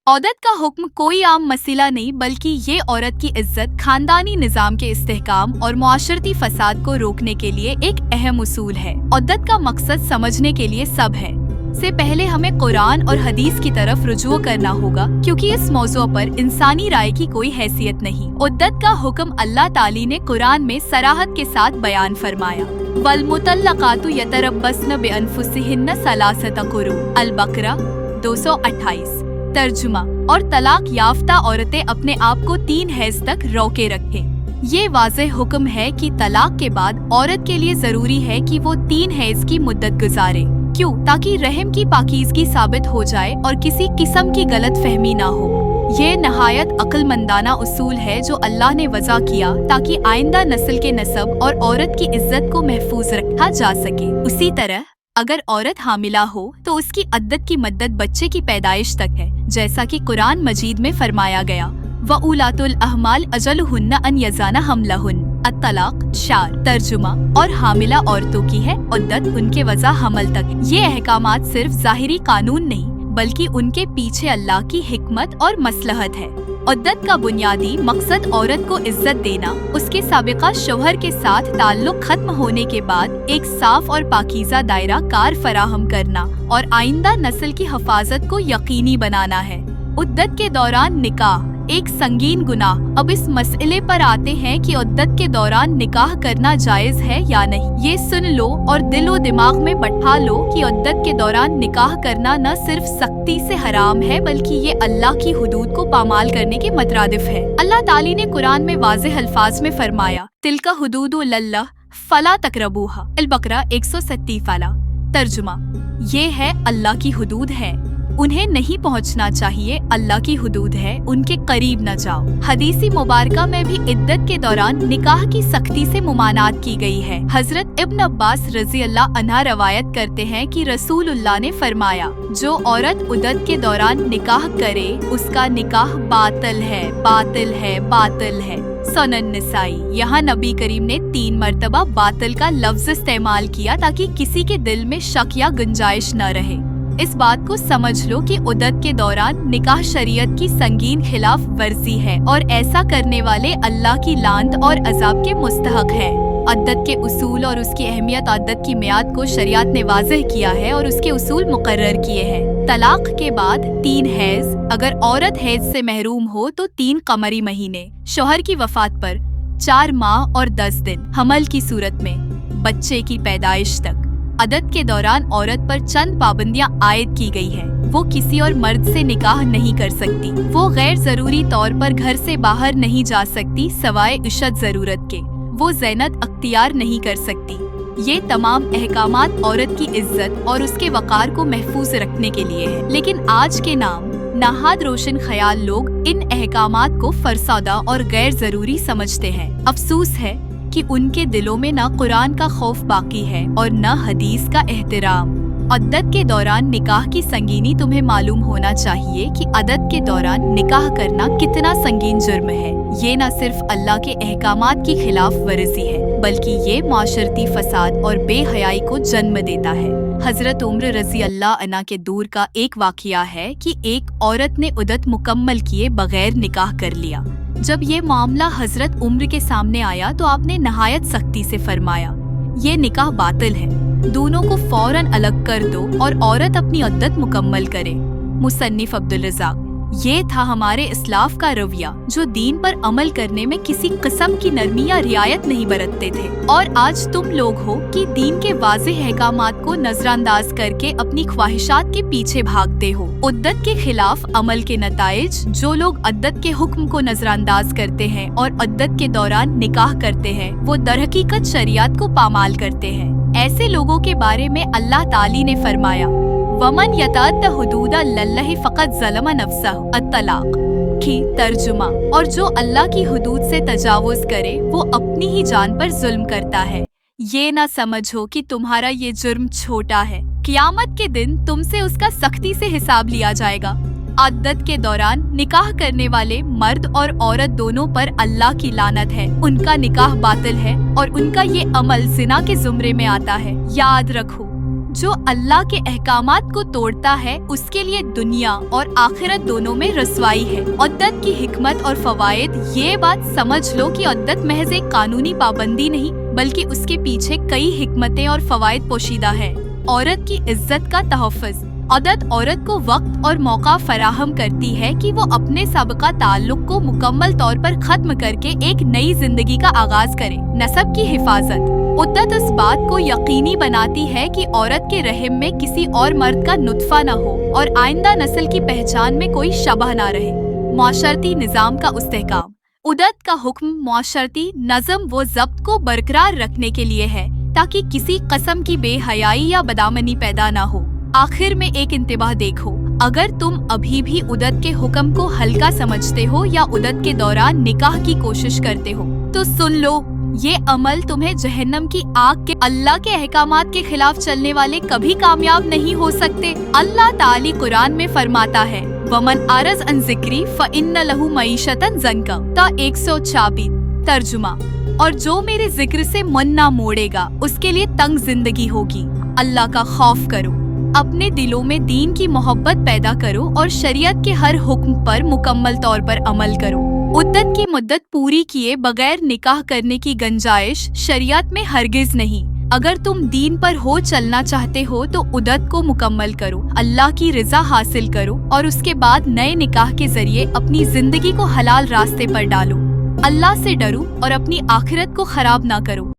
औरत का हुक्म कोई आम मसला नहीं बल्कि ये औरत की इज्जत, खानदानी निजाम के इस्तेहकाम और मुआशरती फसाद को रोकने के लिए एक अहम उसूल है। औरत का मकसद समझने के लिए सब है से पहले हमें कुरान और हदीस की तरफ रुजू करना होगा, क्योंकि इस मौजू पर इंसानी राय की कोई हैसियत नहीं। उद्दत का हुक्म अल्लाह ताली ने कुरान में सराहत के साथ बयान फरमाया। वल मुतल्लकातु यतरब्बस्न बिअनफुसिहिन्न सलासत कुरू, अल बकरा 228। तर्जुमा, और तलाक याफ्ता औरतें अपने आप को 3 हैज तक रोके रखें। ये वाज़ेह हुक्म है कि तलाक के बाद औरत के लिए जरूरी है कि वो 3 हैज की मुद्दत गुजारे। क्यों? ताकि रहम की पाकीज़गी साबित हो जाए और किसी किस्म की गलत फहमी ना हो। ये नहायत अक्लमंदाना उसूल है जो अल्लाह ने वज़ा किया ताकि आइंदा नस्ल के नसब और औरत की इज्जत को महफूज रखा जा सके। उसी तरह अगर औरत हामिला हो तो उसकी अद्दत की मद्दत बच्चे की पैदाइश तक है, जैसा कि कुरान मजीद में फरमाया गया, व उलातुल अहमाल अजलहुन्ना अन यज़ाना हमलहुन, अत-तलाक 4। तर्जुमा, और हामिला औरतों की है उद्दत उनके वज़ा हमल तक। ये अहकामात सिर्फ ज़ाहिरी कानून नहीं बल्कि उनके पीछे अल्लाह की हिकमत और मसलहत है। उद्दत का बुनियादी मकसद औरत को इज्जत देना, उसके साबिका शौहर के साथ ताल्लुक खत्म होने के बाद एक साफ और पाकीज़ा दायरा कार फराहम करना और आइंदा नस्ल की हिफाजत को यकीनी बनाना है। उद्दत के दौरान निकाह एक संगीन गुनाह। अब इस मसले पर आते हैं कि उद्दत के दौरान निकाह करना जायज है या नहीं। ये सुन लो और दिलो दिमाग में बैठा लो कि उद्दत के दौरान निकाह करना न सिर्फ सख्ती से हराम है बल्कि ये अल्लाह की हुदूद को पामाल करने के मुतरादिफ है। अल्लाह ताली ने कुरान में वाज़ेह अल्फाज में फरमाया, तिलका हुदूदुल्लाह फला तकरबूहा, अल बकरा 137 वाला। तर्जुमा, ये है अल्लाह की हुदूद है, उन्हें नहीं पहुंचना चाहिए। अल्लाह की हुदूद है, उनके करीब न जाओ। हदीसी मुबारका में भी इद्दत के दौरान निकाह की सख्ती से मुमानात की गई है। हजरत इब्न अब्बास रजी अल्लाह अन्हा रवायत करते हैं कि रसूलुल्लाह ने फरमाया, जो औरत उद्दत के दौरान निकाह करे उसका निकाह बातिल है, बातिल है, बातिल है। सुनन निसाई। यहाँ नबी करीम ने 3 मरतबा बातिल का लफ्ज इस्तेमाल किया ताकि किसी के दिल में शक या गुंजाइश न रहे। इस बात को समझ लो कि उद्दत के दौरान निकाह शरीयत की संगीन खिलाफ वर्जी है और ऐसा करने वाले अल्लाह की लानत और अजाब के मुस्तहक है। उद्दत के उसूल और उसकी अहमियत, उद्दत की मियाद को शरीयत ने वाज़ेह किया है और उसके उसूल मुकर्रर किए हैं। तलाक के बाद 3 हैज, अगर औरत हैज से महरूम हो तो 3 कमरी महीने, शौहर की वफात पर 4 माह और 10 दिन, हमल की सूरत में बच्चे की पैदाइश तक। अदद के दौरान औरत पर चंद पाबंदियां आयद की गई है। वो किसी और मर्द से निकाह नहीं कर सकती। वो गैर जरूरी तौर पर घर से बाहर नहीं जा सकती सवाए इशत जरूरत के। वो ज़ैनत अख्तियार नहीं कर सकती। ये तमाम अहकामात औरत की इज्जत और उसके वक़ार को महफूज रखने के लिए है। लेकिन आज के नाम नाहाद रोशन ख्याल लोग इन अहकामात को फरसादा और गैर जरूरी समझते हैं। अफसोस है कि उनके दिलों में न कुरान का खौफ बाकी है और न हदीस का एहतराम। उद्दत के दौरान निकाह की संगीनी तुम्हें मालूम होना चाहिए कि उद्दत के दौरान निकाह करना कितना संगीन जुर्म है। ये न सिर्फ अल्लाह के अहकामात की खिलाफ वर्जी है बल्कि ये माशरती फसाद और बेहयाई को जन्म देता है। हजरत उम्र रजी अल्लाह अन्हा के दूर का एक वाक़िया है कि एक औरत ने उद्दत मुकम्मल किए बगैर निकाह कर लिया। जब ये मामला हजरत उम्र के सामने आया तो आपने नहायत सख्ती से फरमाया, ये निकाह बातिल है, दोनों को फौरन अलग कर दो और औरत अपनी उद्दत मुकम्मल करे। मुसन्निफ अब्दुल रज़ाक। ये था हमारे इस्लाफ का रवैया जो दीन पर अमल करने में किसी किस्म की नरमी या रियायत नहीं बरतते थे। और आज तुम लोग हो कि दीन के वाज़ेह अहकामात को नजरअंदाज करके अपनी ख्वाहिशात के पीछे भागते हो। उद्दत के खिलाफ अमल के नताइज, जो लोग उद्दत के हुक्म को नजरअंदाज करते हैं और उद्दत के दौरान निकाह करते हैं, वो दरहकीकत शरीयत को पामाल करते हैं। ऐसे लोगों के बारे में अल्लाह ताली ने फरमाया, वमन यताद हुदूदल्लाहि फ़क़द ज़लम नफ्सहु, अत-तलाक की। तर्जुमा, और जो अल्लाह की हुदूद से तजावुज़ करे वो अपनी ही जान पर जुल्म करता है। ये ना समझो कि तुम्हारा ये जुर्म छोटा है, क़यामत के दिन तुमसे उसका सख्ती से हिसाब लिया जाएगा। उद्दत के दौरान निकाह करने वाले मर्द और औरत दोनों पर अल्लाह की लानत है। उनका निकाह बातिल है और उनका ये अमल ज़िना के ज़ुमरे में आता है। याद रखो, जो अल्लाह के अहकामात को तोड़ता है उसके लिए दुनिया और आखिरत दोनों में रसवाई है। उद्दत की हिकमत और फवायद। ये बात समझ लो कि उद्दत महज एक कानूनी पाबंदी नहीं बल्कि उसके पीछे कई हिकमतें और फवायद पोशीदा है। औरत की इज्जत का तहफ़्फ़ुज़। उद्दत औरत को वक्त और मौका फराहम करती है कि वो अपने सबका ताल्लुक को मुकम्मल तौर पर खत्म करके एक नई जिंदगी का आगाज करे। नस्ब की हिफाजत। उद्दत इस बात को यकीनी बनाती है कि औरत के रहम में किसी और मर्द का नुत्फा न हो और आइंदा नस्ल की पहचान में कोई शबह न रहे। मुआशरती निज़ाम का इस्तेहकाम। उद्दत का हुक्म मुआशरती नज़म व ज़ब्त को बरकरार रखने के लिए है ताकि किसी किस्म की बेहयाई या बदामनी पैदा न हो। आखिर में एक इंतबाह देखो, अगर तुम अभी भी उद्दत के हुक्म को हल्का समझते हो या उद्दत के दौरान निकाह की कोशिश करते हो तो सुन लो, ये अमल तुम्हें जहन्नम की आग के अल्लाह के अहकामात के खिलाफ चलने वाले कभी कामयाब नहीं हो सकते। अल्लाह ताली कुरान में फरमाता है, वमन आरज़ अन ज़िक्री फ़इन्न लहू मईशतन ज़ंका ता 126। तर्जुमा, और जो मेरे जिक्र से मन ना मोड़ेगा उसके लिए तंग जिंदगी होगी। अल्लाह का खौफ करो, अपने दिलों में दीन की मोहब्बत पैदा करो और शरीयत के हर हुक्म पर मुकम्मल तौर पर अमल करो। उद्दत की मुद्दत पूरी किए बगैर निकाह करने की गुंजाइश शरीयत में हरगिज नहीं। अगर तुम दीन पर हो चलना चाहते हो तो उद्दत को मुकम्मल करो, अल्लाह की रज़ा हासिल करो और उसके बाद नए निकाह के जरिए अपनी जिंदगी को हलाल रास्ते पर डालो। अल्लाह से डरो और अपनी आखिरत को खराब ना करो।